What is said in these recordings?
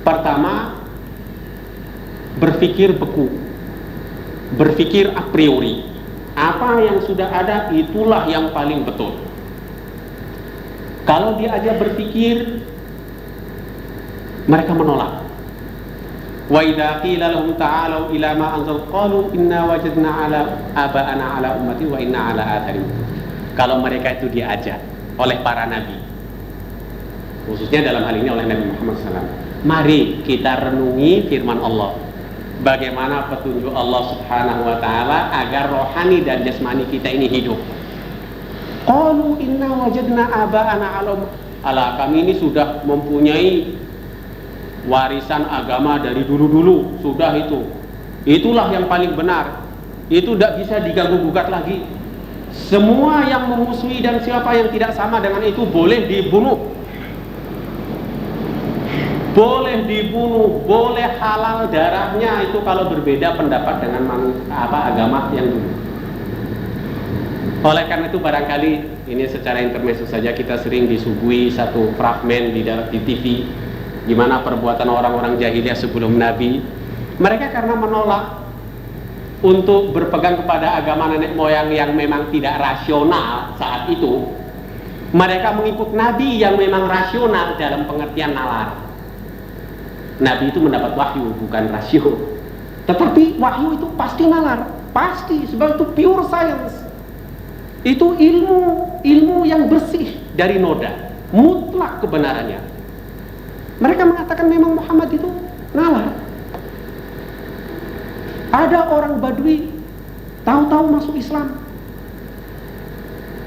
Pertama, berpikir beku, berpikir a priori. Apa yang sudah ada itulah yang paling betul. Kalau diajak berpikir, mereka menolak. Wa idza qila lahum ta'alu ila ma anzal qalu inna wajadna ala aba'ana ala ummati wa inna ala atharihim. Kalau mereka itu diajak oleh para nabi, khususnya dalam hal ini oleh Nabi Muhammad SAW, mari kita renungi firman Allah, bagaimana petunjuk Allah Subhanahu wa ta'ala agar rohani dan jasmani kita ini hidup. Qalu inna wajadna aba'ana ala, kami ini sudah mempunyai warisan agama dari dulu-dulu, sudah itulah yang paling benar, itu tidak bisa diganggu-gugat lagi. Semua yang memusuhi dan siapa yang tidak sama dengan itu boleh dibunuh, boleh halal darahnya itu kalau berbeda pendapat dengan agama yang dulu. Oleh karena itu barangkali ini secara intermezzo saja, kita sering disuguhi satu fragmen di TV gimana perbuatan orang-orang jahiliyah sebelum Nabi. Mereka karena menolak untuk berpegang kepada agama nenek moyang yang memang tidak rasional saat itu, mereka mengikut Nabi yang memang rasional dalam pengertian nalar. Nabi itu mendapat wahyu, bukan rasio. Tetapi wahyu itu pasti nalar, pasti, sebab itu pure science. Itu ilmu yang bersih dari noda, mutlak kebenarannya. Mereka mengatakan memang Muhammad itu nalar. Ada orang Badui tahu-tahu masuk Islam,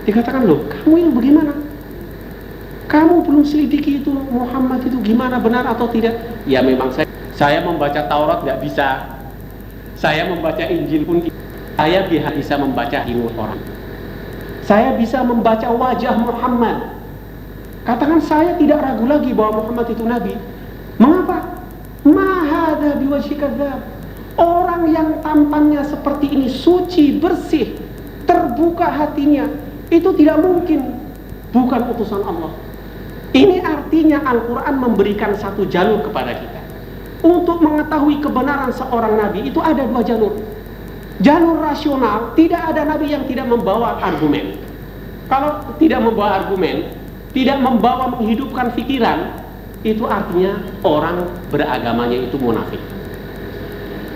dikatakan, loh, kamu ini bagaimana? Kamu belum selidiki itu Muhammad itu gimana, benar atau tidak? Ya memang saya membaca Taurat nggak bisa, saya membaca Injil pun, saya bisa membaca ilmu orang, saya bisa membaca wajah Muhammad. Katakan, saya tidak ragu lagi bahwa Muhammad itu Nabi. Mengapa? Ma hadza biwajhi kadzdzab. Orang yang tampannya seperti ini, suci, bersih, terbuka hatinya, itu tidak mungkin bukan utusan Allah. Ini artinya Al-Quran memberikan satu jalur kepada kita. Untuk mengetahui kebenaran seorang Nabi itu ada dua jalur. Jalur rasional, tidak ada Nabi yang tidak membawa argumen. Kalau tidak membawa argumen, tidak membawa menghidupkan pikiran, itu artinya orang beragamanya itu munafik.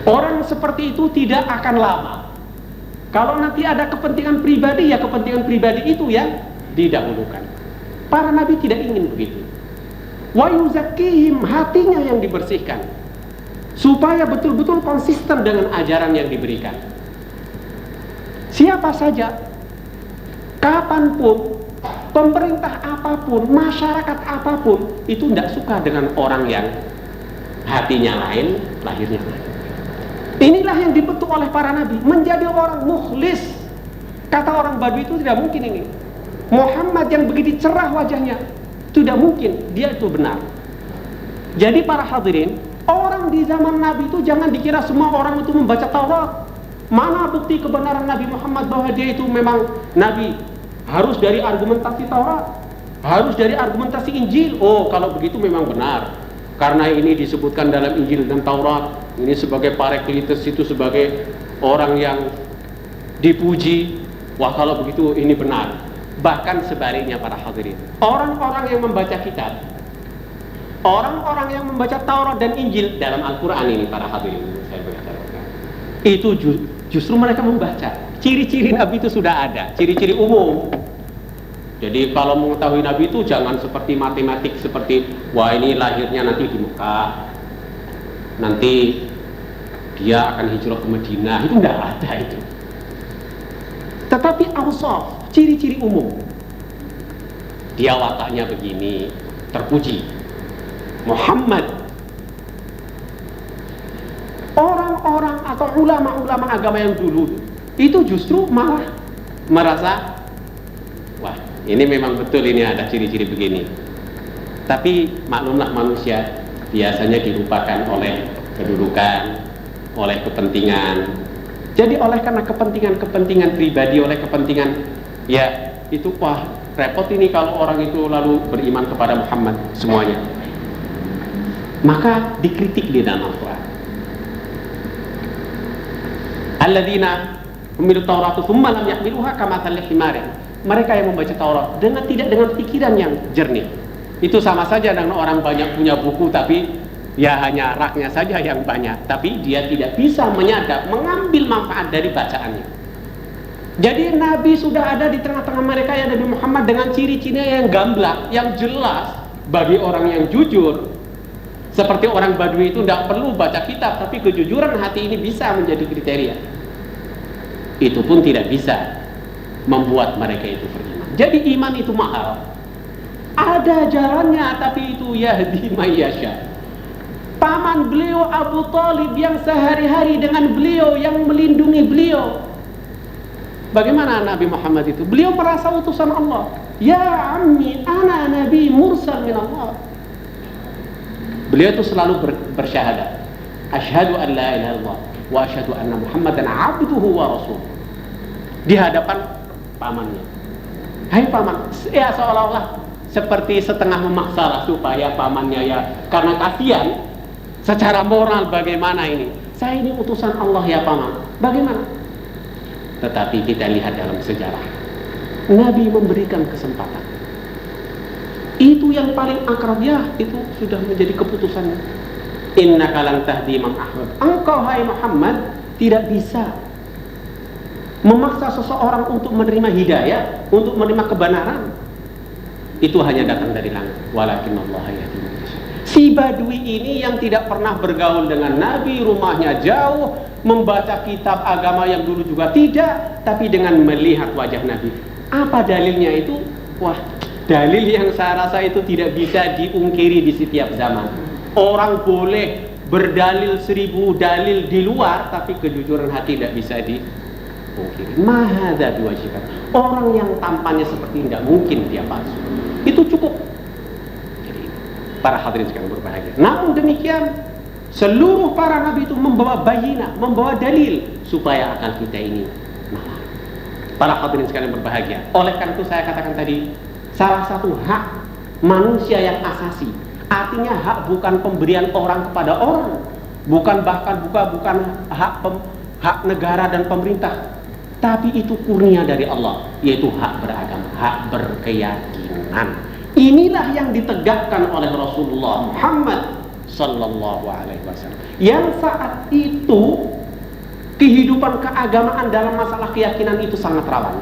Orang seperti itu tidak akan lama. Kalau nanti ada kepentingan pribadi, ya kepentingan pribadi itu yang didahulukan. Para nabi tidak ingin begitu. Wa yuzakkihim, hatinya yang dibersihkan, supaya betul-betul konsisten dengan ajaran yang diberikan. Siapa saja, kapanpun, pemerintah apapun, masyarakat apapun, itu tidak suka dengan orang yang hatinya lain, lahirnya lain. Inilah yang dibentuk oleh para nabi, menjadi orang mukhlis. Kata orang Badui itu tidak mungkin ini. Muhammad yang begitu cerah wajahnya, tidak mungkin dia itu benar. Jadi para hadirin, orang di zaman Nabi itu jangan dikira semua orang itu membaca Taurat. Mana bukti kebenaran Nabi Muhammad bahwa dia itu memang Nabi? Harus dari argumentasi Taurat, harus dari argumentasi Injil. Oh, kalau begitu memang benar, karena ini disebutkan dalam Injil dan Taurat. Ini sebagai Parakletos, itu sebagai orang yang dipuji. Wah, kalau begitu ini benar. Bahkan sebaliknya para hadirin, orang-orang yang membaca kitab, orang-orang yang membaca Taurat dan Injil dalam Al-Quran ini para hadirin, saya berkata, itu justru mereka membaca. Ciri-ciri Nabi itu sudah ada, ciri-ciri umum. Jadi kalau mengetahui Nabi itu jangan seperti matematik, seperti wah ini lahirnya nanti di Mekah, nanti dia akan hijrah ke Madinah, itu tidak ada itu. Tetapi awsaf, ciri-ciri umum, dia wataknya begini, terpuji Muhammad. Orang-orang atau ulama-ulama agama yang dulu itu justru malah merasa, wah ini memang betul, ini ada ciri-ciri begini. Tapi maklumlah manusia biasanya dilupakan oleh kedudukan, oleh kepentingan. Jadi oleh karena kepentingan pribadi, oleh kepentingan, ya itu wah repot ini kalau orang itu lalu beriman kepada Muhammad semuanya. Maka dikritik di dalam Al-Quran. Alladzina humilu Tauratu thumma lam yahmiluha kamathali himarin. Mereka yang membaca Taurat tidak dengan pikiran yang jernih. Itu sama saja dengan orang banyak punya buku tapi ya hanya raknya saja yang banyak, tapi dia tidak bisa menyadap, mengambil manfaat dari bacaannya. Jadi Nabi sudah ada di tengah-tengah mereka, ya Nabi Muhammad, dengan ciri-cirinya yang gamblang, yang jelas bagi orang yang jujur. Seperti orang Badui itu tidak perlu baca kitab, tapi kejujuran hati ini bisa menjadi kriteria. Itu pun tidak bisa membuat mereka itu beriman. Jadi iman itu mahal. Ada jalannya, tapi itu yahdi may yasha. Paman beliau Abu Thalib yang sehari-hari dengan beliau, yang melindungi beliau. Bagaimana Nabi Muhammad itu? Beliau merasa utusan Allah. Ya ammi, ana nabi mursal min Allah. Beliau itu selalu bersyahadat. Asyhadu an la ilaha illallah wa asyhadu anna Muhammadan abduhu wa rasuluh. Di hadapan pamannya. Hai paman, ya seolah-olah seperti setengah memaksa supaya pamannya ya, karena kasihan secara moral bagaimana ini. Saya ini utusan Allah ya paman. Bagaimana? Tetapi kita lihat dalam sejarah, Nabi memberikan kesempatan. Itu yang paling akrab, ya itu sudah menjadi keputusannya. Innaka lan tahdi man ahbab. Engkau hai Muhammad tidak bisa memaksa seseorang untuk menerima hidayah, untuk menerima kebenaran. Itu hanya datang dari langit. Walakinnallaha yahdi man yasha. Si Badui ini yang tidak pernah bergaul dengan Nabi, rumahnya jauh, membaca kitab agama yang dulu juga tidak, tapi dengan melihat wajah Nabi. Apa dalilnya itu? Wah, dalil yang saya rasa itu tidak bisa diungkiri di setiap zaman. Orang boleh berdalil 1000 dalil di luar, tapi kejujuran hati tidak bisa diungkiri. Mahadza biwajibkan. Orang yang tampannya seperti ini tidak mungkin dia palsu. Itu cukup. Jadi, para hadirin sekalian berbahagia. Namun demikian, seluruh para nabi itu membawa bayinah, membawa dalil supaya akal kita ini malah. Para hadirin sekalian berbahagia. Oleh karena itu saya katakan tadi, salah satu hak manusia yang asasi. Artinya hak bukan pemberian orang kepada orang, bukan hak negara dan pemerintah, tapi itu kurnia dari Allah, yaitu hak beragama, hak berkeyakinan. Inilah yang ditegakkan oleh Rasulullah Muhammad sallallahu alaihi wasallam. Yang saat itu kehidupan keagamaan dalam masalah keyakinan itu sangat rawan.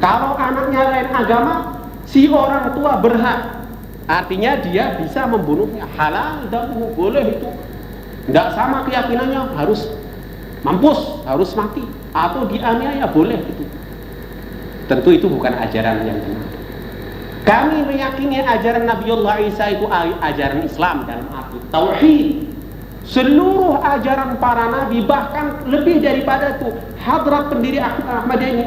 Kalau anaknya lain agama, si orang tua berhak, artinya dia bisa membunuhnya, halal dan boleh itu. Tidak sama keyakinannya, harus mampus, harus mati, atau dianiaya boleh itu. Tentu itu bukan ajaran yang benar. Kami meyakini ajaran Nabiullah Isa itu ajaran Islam dalam arti tauhid. Seluruh ajaran para nabi, bahkan lebih daripada itu, hadrat pendiri Ahmadiyah ini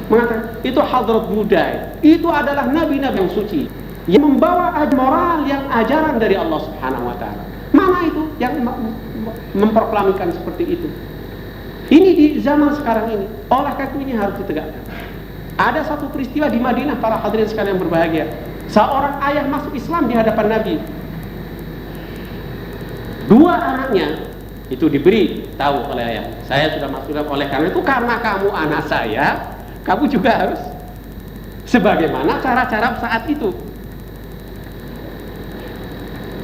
mengatakan itu hadrat Buddha. Itu adalah nabi-nabi yang suci yang membawa moral yang ajaran dari Allah Subhanahu wa taala. Mana itu yang memproklamikan seperti itu? Ini di zaman sekarang ini. Oleh karena itu ini harus ditegakkan. Ada satu peristiwa di Madinah, para hadirin sekalian berbahagia. Seorang ayah masuk Islam di hadapan Nabi. Dua anaknya itu diberi tahu oleh ayah, saya sudah masuk Islam, oleh karena itu karena kamu anak saya, kamu juga harus sebagaimana cara-cara saat itu.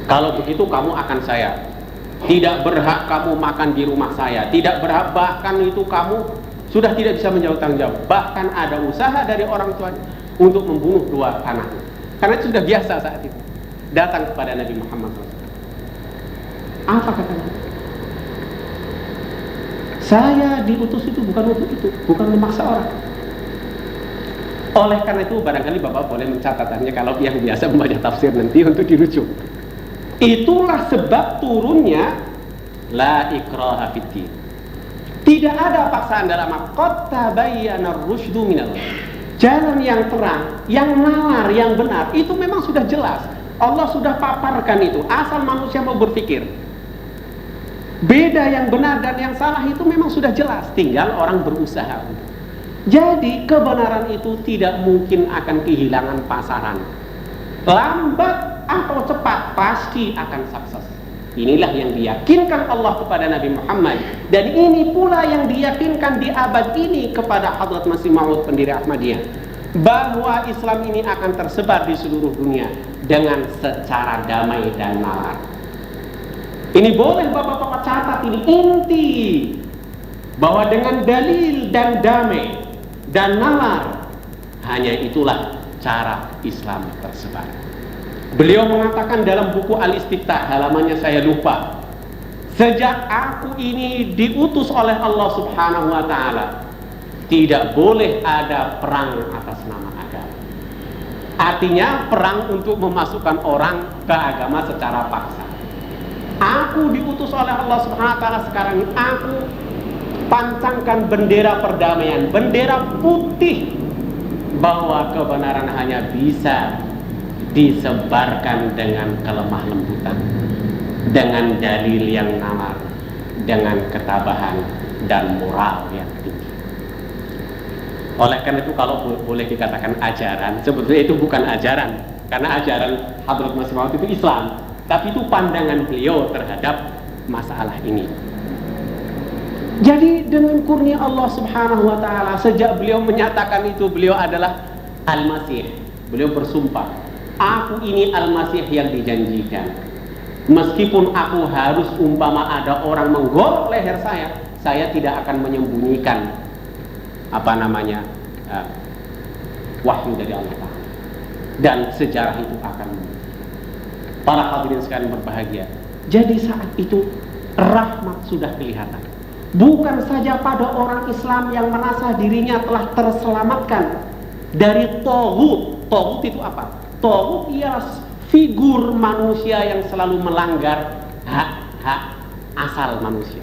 Kalau begitu kamu akan saya. Tidak berhak kamu makan di rumah saya, tidak berhak, bahkan itu kamu sudah tidak bisa menjawab tanggung jawab. Bahkan ada usaha dari orang tua untuk membunuh dua anaknya. Karena itu sudah biasa saat itu. Datang kepada Nabi Muhammad SAW. Apa katanya? Saya diutus itu bukan untuk itu, bukan memaksa orang. Oleh karena itu barangkali Bapak boleh mencatatannya kalau yang biasa membaca tafsir nanti untuk dirujuk. Itulah sebab turunnya la ikraha fiddin. Tidak ada paksaan dalam agama. Qad tabayyana ar-rusydu minal ghayy. Jalan yang terang, yang nalar, yang benar itu memang sudah jelas. Allah sudah paparkan itu, asal manusia mau berpikir. Beda yang benar dan yang salah itu memang sudah jelas, tinggal orang berusaha. Jadi kebenaran itu tidak mungkin akan kehilangan pasaran. Lambat atau cepat pasti akan sukses. Inilah yang diyakinkan Allah kepada Nabi Muhammad, dan ini pula yang diyakinkan di abad ini kepada Hadrat Masih Maud pendiri Ahmadiyah, bahwa Islam ini akan tersebar di seluruh dunia dengan secara damai dan nalar. Ini boleh Bapak-bapak catat, ini inti, bahwa dengan dalil dan damai dan nalar, hanya itulah cara Islam tersebar. Beliau mengatakan dalam buku Al-Istiftah, halamannya saya lupa, sejak aku ini diutus oleh Allah Subhanahu wa Ta'ala, tidak boleh ada perang atas nama agama. Artinya perang untuk memasukkan orang ke agama secara paksa. Aku diutus oleh Allah Subhanahu wa Ta'ala, sekarang ini aku pancangkan bendera perdamaian, bendera putih, bahwa kebenaran hanya bisa disebarkan dengan kelemah lembutan, dengan dalil yang nalar, dengan ketabahan dan moral yang tinggi. Oleh karena itu, kalau boleh dikatakan ajaran, sebetulnya itu bukan ajaran, karena ajaran Hadrat Masih Maud itu Islam, tapi itu pandangan beliau terhadap masalah ini. Jadi dengan kurnia Allah Subhanahu wa Ta'ala, sejak beliau menyatakan itu, beliau adalah Al-Masih. Beliau bersumpah, aku ini Al-Masih yang dijanjikan. Meskipun aku harus umpama ada orang menggorok leher saya tidak akan menyembunyikan wahyu dari Allah Ta'ala. Dan sejarah itu akan para hadirin sekalian berbahagia. Jadi saat itu rahmat sudah kelihatan. Bukan saja pada orang Islam yang merasa dirinya telah terselamatkan dari taghut. Taghut itu apa? Taghut ialah figur manusia yang selalu melanggar hak-hak asal manusia.